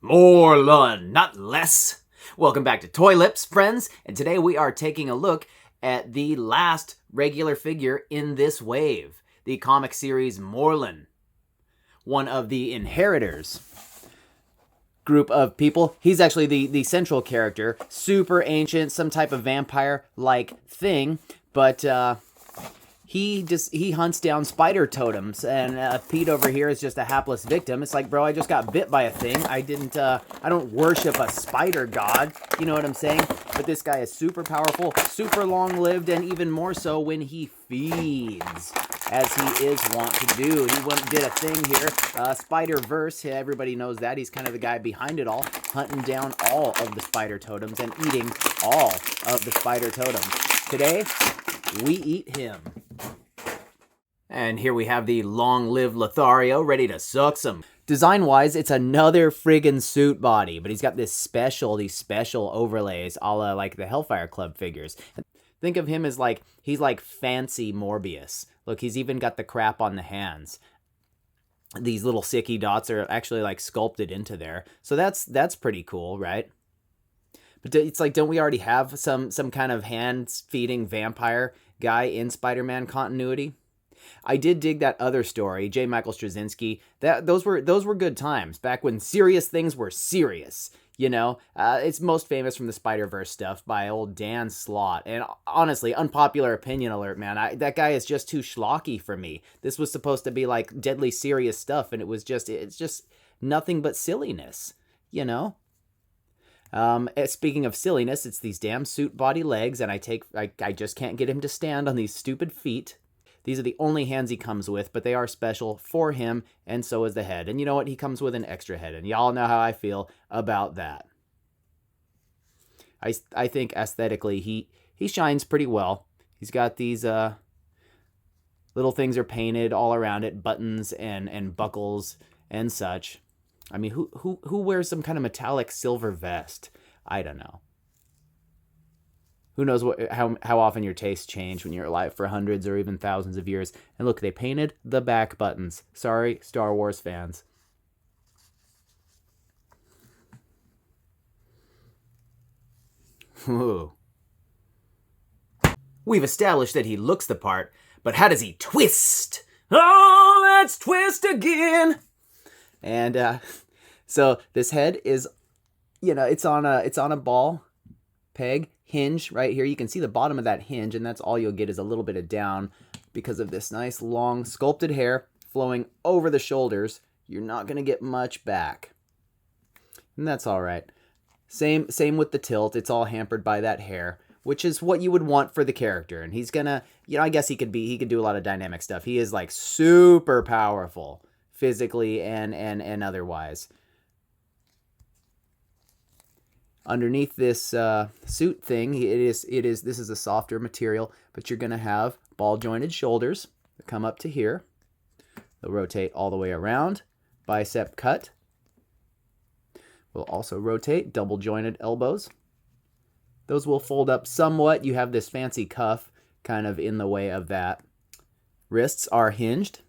Morlun, not less. Welcome back to Toy Lips, friends, and today we are taking a look at the last regular figure in this wave, the comic series Morlun, one of the inheritors group of people. He's actually the central character, super ancient, some type of vampire-like thing, but he hunts down spider totems, and Pete over here is just a hapless victim. It's like, bro, I just got bit by a thing. I don't worship a spider god, you know what I'm saying? But this guy is super powerful, super long-lived, and even more so when he feeds, as he is wont to do. He did a thing here, Spider-Verse, everybody knows that. He's kind of the guy behind it all, hunting down all of the spider totems and eating all of the spider totems. Today, we eat him. And here we have the long-lived Lothario ready to suck some. Design-wise, it's another friggin' suit body, but he's got these special overlays a la like the Hellfire Club figures. Think of him as like, he's like fancy Morbius. Look, he's even got the crap on the hands. These little sicky dots are actually like sculpted into there. So that's pretty cool, right? But it's like, don't we already have some kind of hand-feeding vampire guy in Spider-Man continuity? I did dig that other story, J. Michael Straczynski. Those were good times, back when serious things were serious, you know? It's most famous from the Spider-Verse stuff by old Dan Slott. And honestly, unpopular opinion alert, man. That guy is just too schlocky for me. This was supposed to be like deadly serious stuff, and it's just nothing but silliness, you know? Speaking of silliness, it's these damn suit body legs, and I just can't get him to stand on these stupid feet. These are the only hands he comes with, but they are special for him, and so is the head. And you know what? He comes with an extra head, and y'all know how I feel about that. I think aesthetically he shines pretty well. He's got these little things are painted all around it, buttons and buckles and such. I mean, who wears some kind of metallic silver vest? I don't know. Who knows how often your tastes change when you're alive for hundreds or even thousands of years. And look, they painted the back buttons. Sorry, Star Wars fans. Ooh. We've established that he looks the part, but how does he twist? Oh, let's twist again. And so this head is, you know, it's on a ball peg hinge right here. You can see the bottom of that hinge, and that's all you'll get is a little bit of down because of this nice long sculpted hair flowing over the shoulders. You're not going to get much back, and that's all right. Same with the tilt. It's all hampered by that hair, which is what you would want for the character. And he's gonna, you know, I guess he could do a lot of dynamic stuff. He is like super powerful physically and otherwise. Underneath this suit thing, this is a softer material, but you're going to have ball jointed shoulders that come up to here. They'll rotate all the way around, bicep cut. We'll also rotate double jointed elbows. Those will fold up somewhat. You have this fancy cuff kind of in the way of that. Wrists are hinged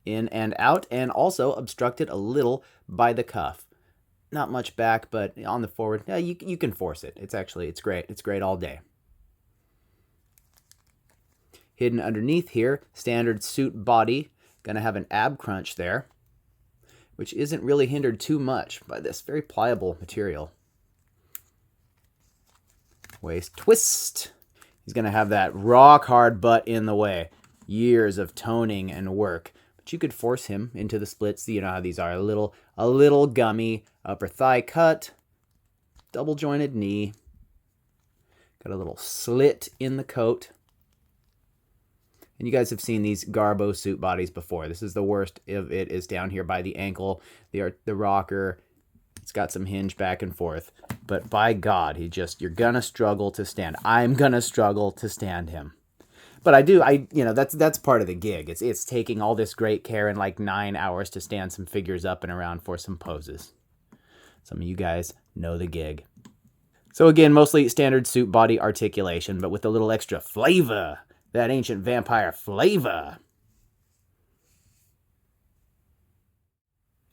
in and out, and also obstructed a little by the cuff. Not much back, but on the forward, yeah, you can force it. It's great. It's great all day. Hidden underneath here, standard suit body. Gonna have an ab crunch there, which isn't really hindered too much by this very pliable material. Waist twist. He's gonna have that rock hard butt in the way. Years of toning and work. But you could force him into the splits. You know how these are, a little gummy. Upper thigh cut, double jointed knee, got a little slit in the coat. And you guys have seen these Garbo suit bodies before. This is the worst of it, is down here by the ankle, the rocker. It's got some hinge back and forth. But by God, you're gonna struggle to stand. I'm gonna struggle to stand him. But you know, that's part of the gig. It's taking all this great care in like 9 hours to stand some figures up and around for some poses. Some of you guys know the gig. So again, mostly standard suit body articulation, but with a little extra flavor. That ancient vampire flavor.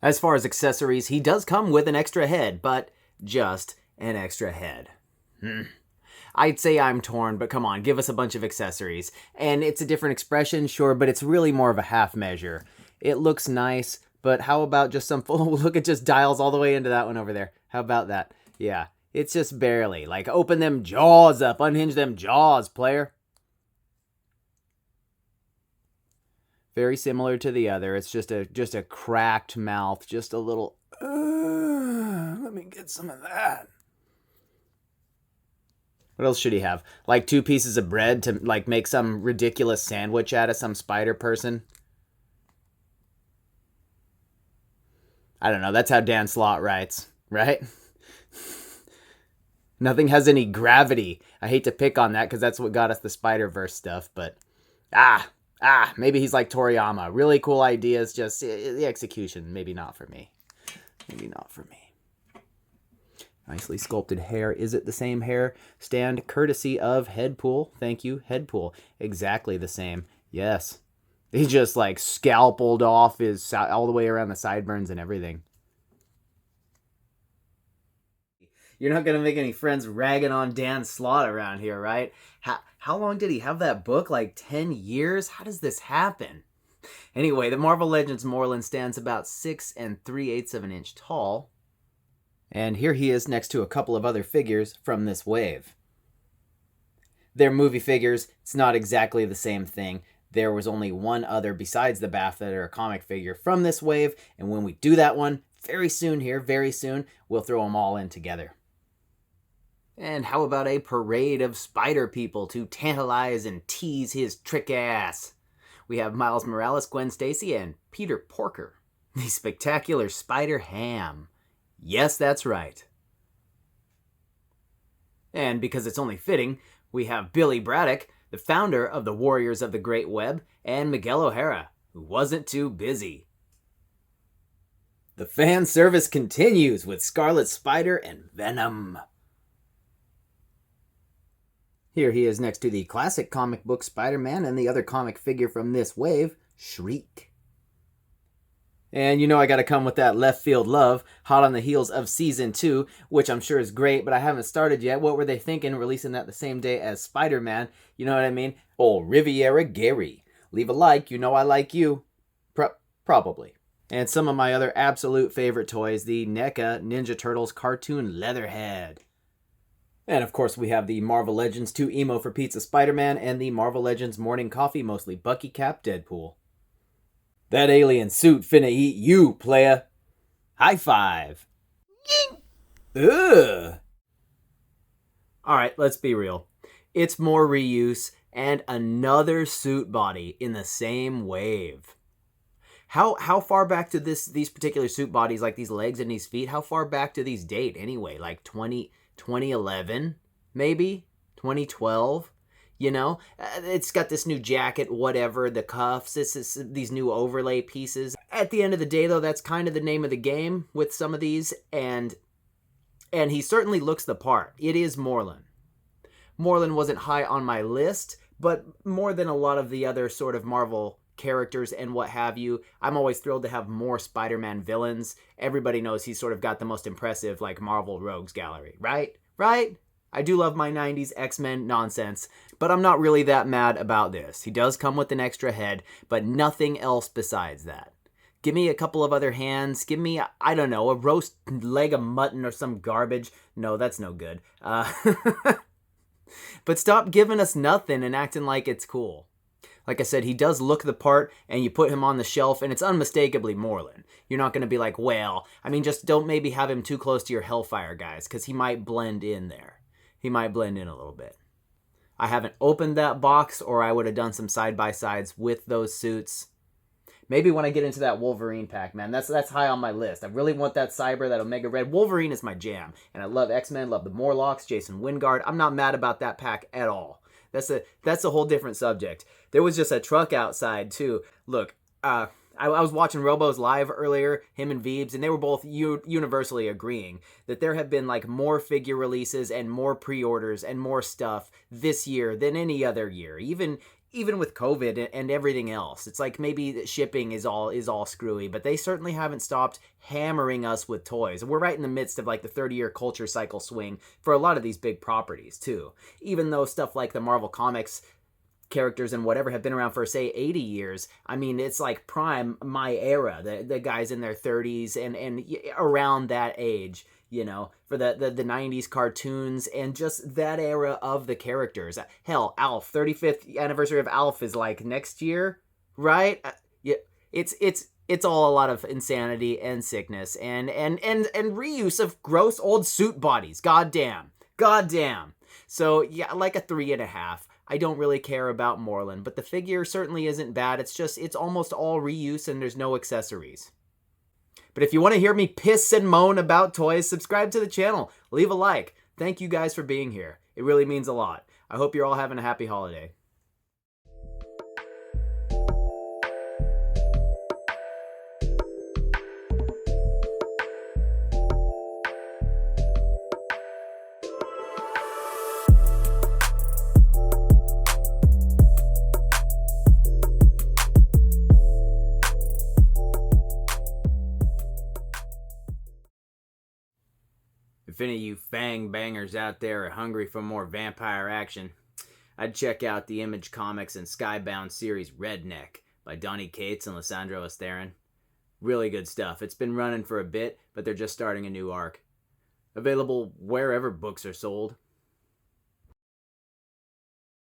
As far as accessories, he does come with an extra head, but just an extra head. I'd say I'm torn, but come on, give us a bunch of accessories. And it's a different expression, sure, but it's really more of a half measure. It looks nice, but how about just some full... Look, it just dials all the way into that one over there. How about that? Yeah, it's just barely. Like, open them jaws up, unhinge them jaws, player. Very similar to the other. It's just a cracked mouth, just a little... let me get some of that. What else should he have? Like 2 pieces of bread to like make some ridiculous sandwich out of some spider person? I don't know. That's how Dan Slott writes, right? Nothing has any gravity. I hate to pick on that because that's what got us the Spider-Verse stuff, but maybe he's like Toriyama. Really cool ideas, just the execution, maybe not for me. Maybe not for me. Nicely sculpted hair. Is it the same hair stand courtesy of Headpool? Thank you, Headpool. Exactly the same. Yes. He just like scalpeled off his all the way around the sideburns and everything. You're not going to make any friends ragging on Dan Slott around here, right? How long did he have that book? Like 10 years? How does this happen? Anyway, the Marvel Legends Morlun stands about 6 3/8 of an inch tall. And here he is next to a couple of other figures from this wave. They're movie figures. It's not exactly the same thing. There was only one other besides the BaF that are a comic figure from this wave. And when we do that one, very soon, we'll throw them all in together. And how about a parade of spider people to tantalize and tease his trick ass? We have Miles Morales, Gwen Stacy, and Peter Porker, the spectacular Spider Ham. Yes, that's right. And because it's only fitting, we have Billy Braddock, the founder of the Warriors of the Great Web, and Miguel O'Hara, who wasn't too busy. The fan service continues with Scarlet Spider and Venom. Here he is next to the classic comic book Spider-Man and the other comic figure from this wave, Shriek. And you know I gotta come with that left field love, hot on the heels of Season 2, which I'm sure is great, but I haven't started yet. What were they thinking, releasing that the same day as Spider-Man? You know what I mean? Old Riviera Gary. Leave a like, you know I like you. Probably. And some of my other absolute favorite toys, the NECA Ninja Turtles cartoon Leatherhead. And of course we have the Marvel Legends 2 Emo for Pizza Spider-Man and the Marvel Legends Morning Coffee Mostly Bucky Cap Deadpool. That alien suit finna eat you, playa. High five. Ugh. Alright, let's be real. It's more reuse and another suit body in the same wave. How far back to these particular suit bodies, like these legs and these feet, how far back do these date anyway? Like 2011, maybe? 2012? You know, it's got this new jacket, whatever, the cuffs, these new overlay pieces. At the end of the day, though, that's kind of the name of the game with some of these, and he certainly looks the part. It is Morlun. Morlun wasn't high on my list, but more than a lot of the other sort of Marvel characters and what have you, I'm always thrilled to have more Spider-Man villains. Everybody knows he's sort of got the most impressive, like, Marvel Rogues gallery, right? Right? I do love my 90s X-Men nonsense, but I'm not really that mad about this. He does come with an extra head, but nothing else besides that. Give me a couple of other hands. Give me, I don't know, a roast leg of mutton or some garbage. No, that's no good. But stop giving us nothing and acting like it's cool. Like I said, he does look the part, and you put him on the shelf, and it's unmistakably Morlun. You're not going to be like, well, I mean, just don't maybe have him too close to your Hellfire guys, because he might blend in there. He might blend in a little bit. I haven't opened that box, or I would have done some side-by-sides with those suits. Maybe when I get into that Wolverine pack, man. That's high on my list. I really want that Cyber, that Omega Red. Wolverine is my jam. And I love X-Men, love the Morlocks, Jason Wingard. I'm not mad about that pack at all. That's a whole different subject. There was just a truck outside, too. Look, I was watching Robo's live earlier, him and Veebs, and they were both universally agreeing that there have been like more figure releases and more pre-orders and more stuff this year than any other year. Even even with COVID and everything else. It's like maybe the shipping is all screwy, but they certainly haven't stopped hammering us with toys. We're right in the midst of like the 30-year culture cycle swing for a lot of these big properties too. Even though stuff like the Marvel Comics characters and whatever have been around for, say, 80 years. I mean, it's like prime my era, the guys in their 30s and around that age, you know, for the 90s cartoons and just that era of the characters. Hell, Alf, 35th anniversary of Alf is like next year, right? Yeah, it's all a lot of insanity and sickness and reuse of gross old suit bodies. Goddamn. So yeah, like a 3.5. I don't really care about Morlun, but the figure certainly isn't bad. It's almost all reuse and there's no accessories. But if you want to hear me piss and moan about toys, subscribe to the channel, leave a like. Thank you guys for being here. It really means a lot. I hope you're all having a happy holiday. If any of you fang bangers out there are hungry for more vampire action, I'd check out the Image Comics and Skybound series Redneck by Donny Cates and Lissandro Esterin. Really good stuff. It's been running for a bit, but they're just starting a new arc. Available wherever books are sold.